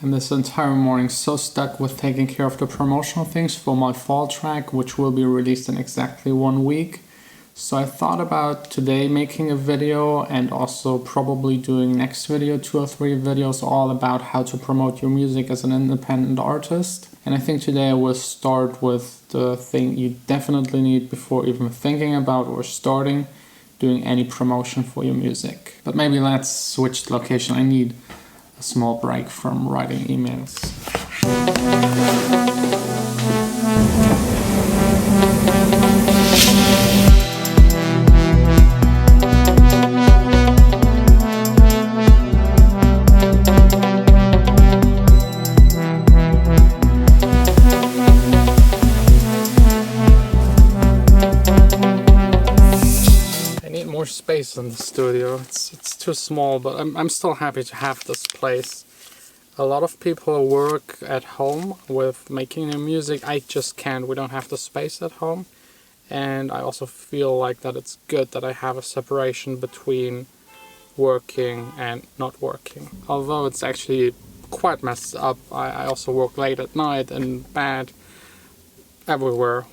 And this entire morning so stuck with taking care of the promotional things for my fall track, which will be released in exactly 1 week. So I thought about today making a video and also probably doing next video, 2 or 3 videos all about how to promote your music as an independent artist. And I think today I will start with the thing you definitely need before even thinking about or starting doing any promotion for your music. But maybe let's switch the location. I need a small break from writing emails. More space in the studio. It's too small, but I'm still happy to have this place. A lot of people work at home with making their music. I just can't. We don't have the space at home, and I also feel like that it's good that I have a separation between working and not working. Although it's actually quite messed up. I also work late at night in bed, everywhere.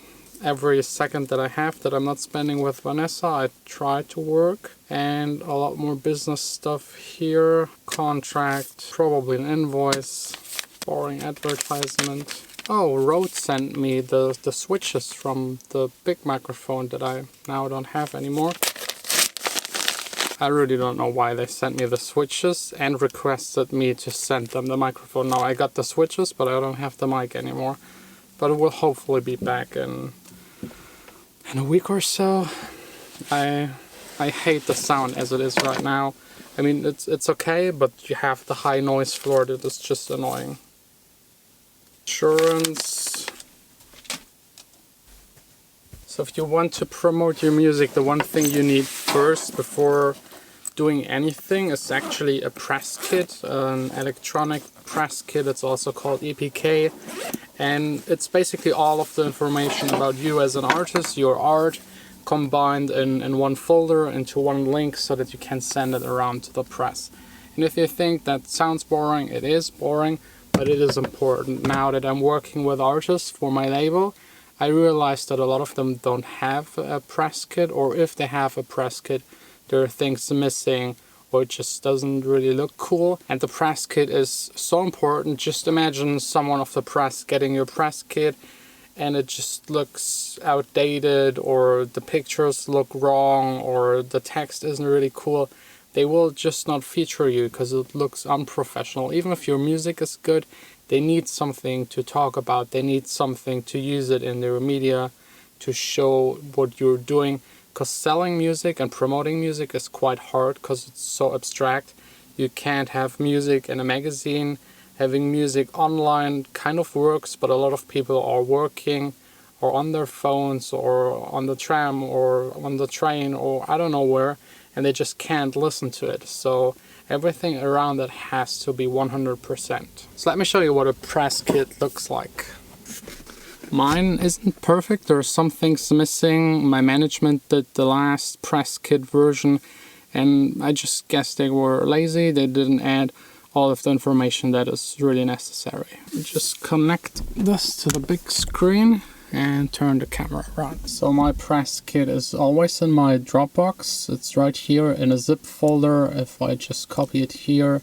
Every second that I have that I'm not spending with Vanessa, I try to work. And a lot more business stuff here. Contract, probably an invoice, boring advertisement. Oh, Rode sent me the switches from the big microphone that I now don't have anymore. I really don't know why they sent me the switches and requested me to send them the microphone. Now I got the switches, but I don't have the mic anymore. But it will hopefully be back in a week or so. I hate the sound as it is right now. I mean, it's okay, but you have the high noise floor that is just annoying. Insurance. So if you want to promote your music, the one thing you need first before doing anything is actually a press kit, an electronic press kit. It's also called EPK. And it's basically all of the information about you as an artist, your art, combined in one folder into one link so that you can send it around to the press. And if you think that sounds boring, it is boring, but it is important. Now that I'm working with artists for my label, I realized that a lot of them don't have a press kit, or if they have a press kit, there are things missing, or it just doesn't really look cool. And the press kit is so important. Just imagine someone of the press getting your press kit and it just looks outdated, or the pictures look wrong, or the text isn't really cool. They will just not feature you because it looks unprofessional. Even if your music is good, they need something to talk about. They need something to use it in their media to show what you're doing. Because selling music and promoting music is quite hard because it's so abstract. You can't have music in a magazine. Having music online kind of works, but a lot of people are working or on their phones or on the tram or on the train or I don't know where, and they just can't listen to it. So everything around that has to be 100%. So let me show you what a press kit looks like. Mine isn't perfect, there are some things missing. My management did the last press kit version and I just guess they were lazy. They didn't add all of the information that is really necessary. Just connect this to the big screen and turn the camera around. So my press kit is always in my Dropbox. It's right here in a zip folder. If I just copy it here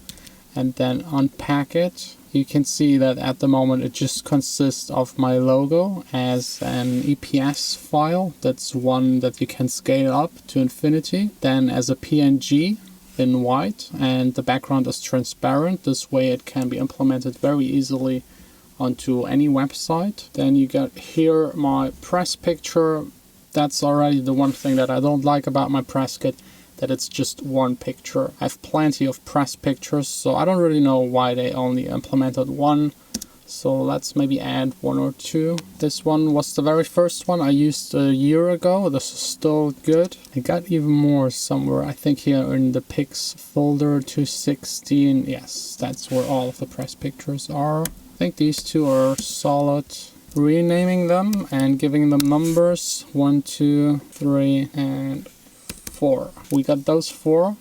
and then unpack it, you can see that at the moment it just consists of my logo as an EPS file. That's one that you can scale up to infinity. Then as a PNG in white, and the background is transparent. This way it can be implemented very easily onto any website. Then you got here my press picture. That's already the one thing that I don't like about my press kit, that it's just one picture. I have plenty of press pictures, so I don't really know why they only implemented one. So let's maybe add 1 or 2. This one was the very first one I used a year ago. This is still good. I got even more somewhere. I think here in the pics folder 216. Yes, that's where all of the press pictures are. I think these 2 are solid. Renaming them and giving them numbers 1, 2, 3, and 4. We got those 4.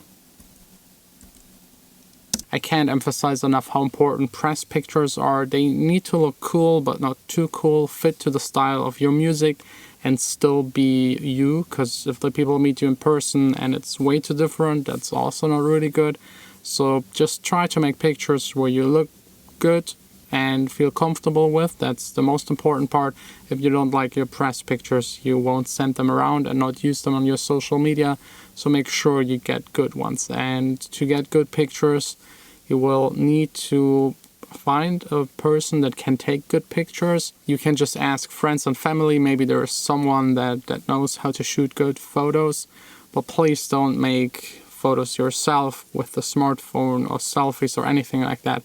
I can't emphasize enough how important press pictures are. They need to look cool, but not too cool, fit to the style of your music, and still be you, because if the people meet you in person and it's way too different, that's also not really good. So just try to make pictures where you look good and feel comfortable with. That's the most important part. If you don't like your press pictures, you won't send them around and not use them on your social media. So make sure you get good ones. And to get good pictures, you will need to find a person that can take good pictures. You can just ask friends and family. Maybe there is someone that knows how to shoot good photos. But please don't make photos yourself with the smartphone or selfies or anything like that.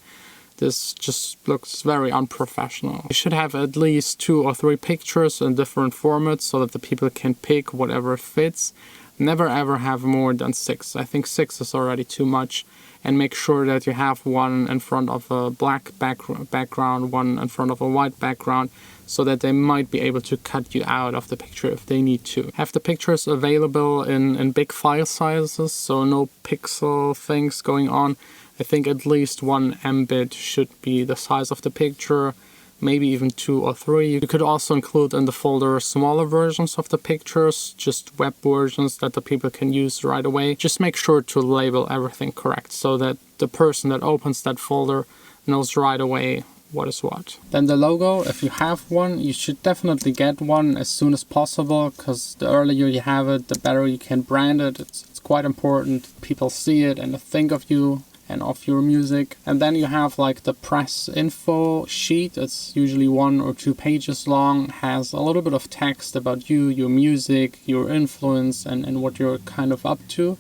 This just looks very unprofessional. You should have at least 2 or 3 pictures in different formats so that the people can pick whatever fits. Never ever have more than 6. I think 6 is already too much. And make sure that you have one in front of a black background, one in front of a white background, so that they might be able to cut you out of the picture if they need to. Have the pictures available in big file sizes, so no pixel things going on. I think at least 1 Mbit should be the size of the picture, maybe even 2 or 3. You could also include in the folder smaller versions of the pictures, just web versions that the people can use right away. Just make sure to label everything correct so that the person that opens that folder knows right away what is what. Then the logo, if you have one, you should definitely get one as soon as possible, because the earlier you have it, the better you can brand it. It's quite important. People see it and think of you and of your music. And then you have like the press info sheet. It's usually 1 or 2 pages long, has a little bit of text about you, your music, your influence, and what you're kind of up to,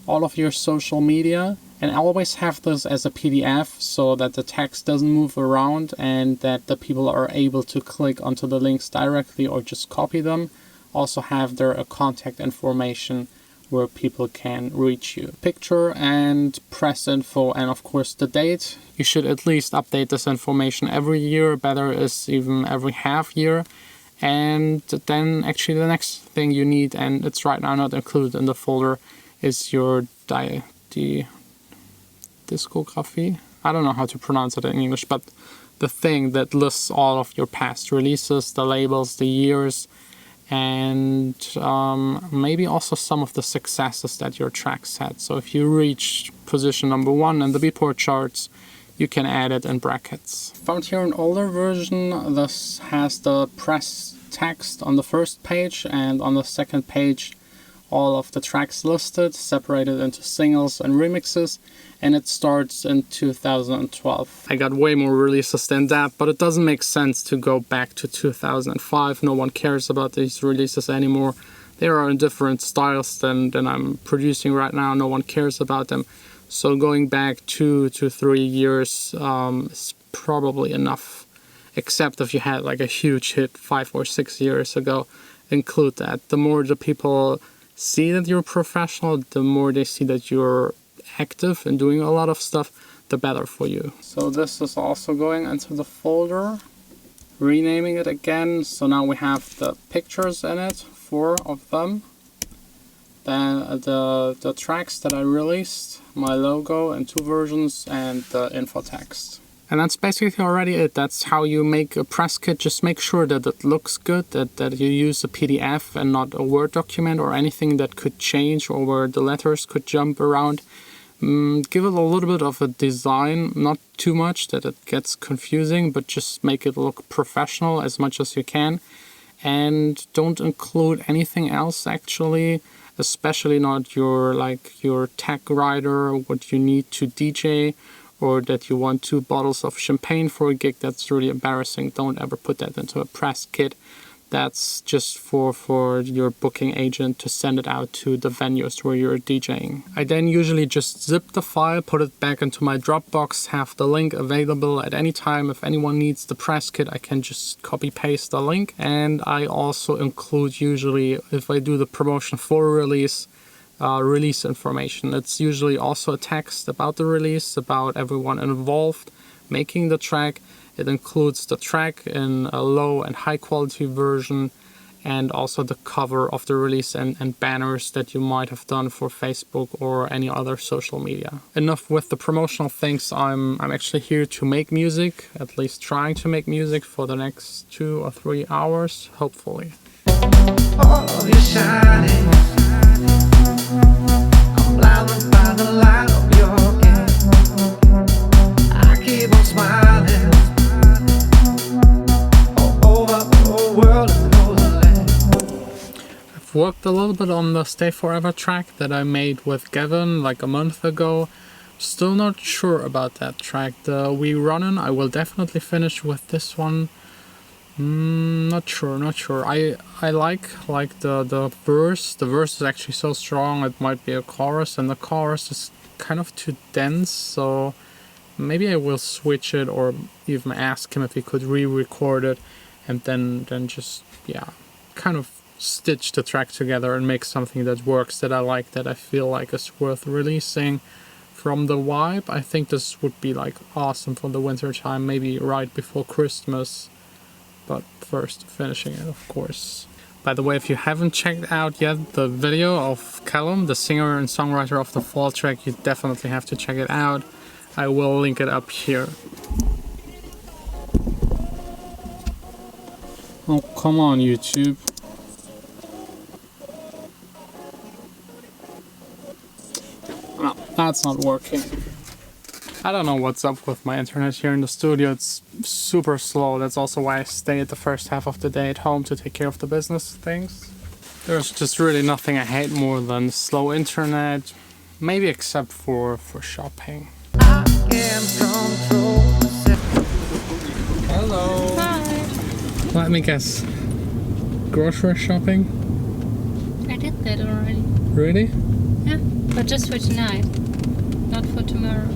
all of your social media. And I always have this as a PDF so that the text doesn't move around and that the people are able to click onto the links directly or just copy them. Also have their contact information where people can reach you. Picture and press info, and of course the date. You should at least update this information every year. Better is even every half year. And then actually the next thing you need, and it's right now not included in the folder, is your discography. I don't know how to pronounce it in English, but the thing that lists all of your past releases, the labels, the years, and maybe also some of the successes that your tracks had. So if you reach position number 1 in the Beatport charts, you can add it in brackets. Found here an older version. This has the press text on the first page, and on the second page all of the tracks listed, separated into singles and remixes, and it starts in 2012. I got way more releases than that, but it doesn't make sense to go back to 2005. No one cares about these releases anymore. They are in different styles than I'm producing right now. No one cares about them. So going back 2 to 3 years is probably enough, except if you had like a huge hit 5 or 6 years ago. Include that. The more the people see that you're professional, the more they see that you're active and doing a lot of stuff, the better for you. So this is also going into the folder, renaming it again. So now we have the pictures in it, 4 of them. Then the tracks that I released, my logo in 2 versions, and the info text. And that's basically already it. That's how you make a press kit. Just make sure that it looks good, that you use a PDF and not a Word document or anything that could change or where the letters could jump around. Give it a little bit of a design, not too much that it gets confusing, but just make it look professional as much as you can. And don't include anything else actually, especially not your tag rider, what you need to DJ, or that you want 2 bottles of champagne for a gig. That's really embarrassing. Don't ever put that into a press kit. That's just for your booking agent to send it out to the venues where you're DJing. I then usually just zip the file, put it back into my Dropbox, have the link available at any time. If anyone needs the press kit, I can just copy paste the link. And I also include usually, if I do the promotion for a release information. It's usually also a text about the release, about everyone involved making the track. It includes the track in a low and high quality version, and also the cover of the release and banners that you might have done for Facebook or any other social media. Enough with the promotional things. I'm actually here to make music, at least trying to make music for the next 2 or 3 hours, hopefully. All of you shining, I'm blinded by the light of your gaze. I keep on smiling, all over the whole world and the land. I've worked a little bit on the Stay Forever track that I made with Gavin like a month ago. Still not sure about that track. The We Runnin' I will definitely finish with this one. Not sure. I like the verse. The verse is actually so strong it might be a chorus, and the chorus is kind of too dense, so maybe I will switch it or even ask him if he could re-record it and then just, yeah, kind of stitch the track together and make something that works, that I like, that I feel like is worth releasing. From the vibe, I think this would be like awesome for the winter time, maybe right before Christmas. But first, finishing it, of course. By the way, if you haven't checked out yet the video of Callum, the singer and songwriter of the Fall track, you definitely have to check it out. I will link it up here. Oh, come on, YouTube. No, that's not working. I don't know what's up with my internet here in the studio. It's super slow. That's also why I stay at the first half of the day at home to take care of the business things. There's just really nothing I hate more than slow internet, maybe except for shopping. I can't control myself. Hello. Hi. Let me guess. Grocery shopping? I did that already. Really? Yeah, but just for tonight, not for tomorrow.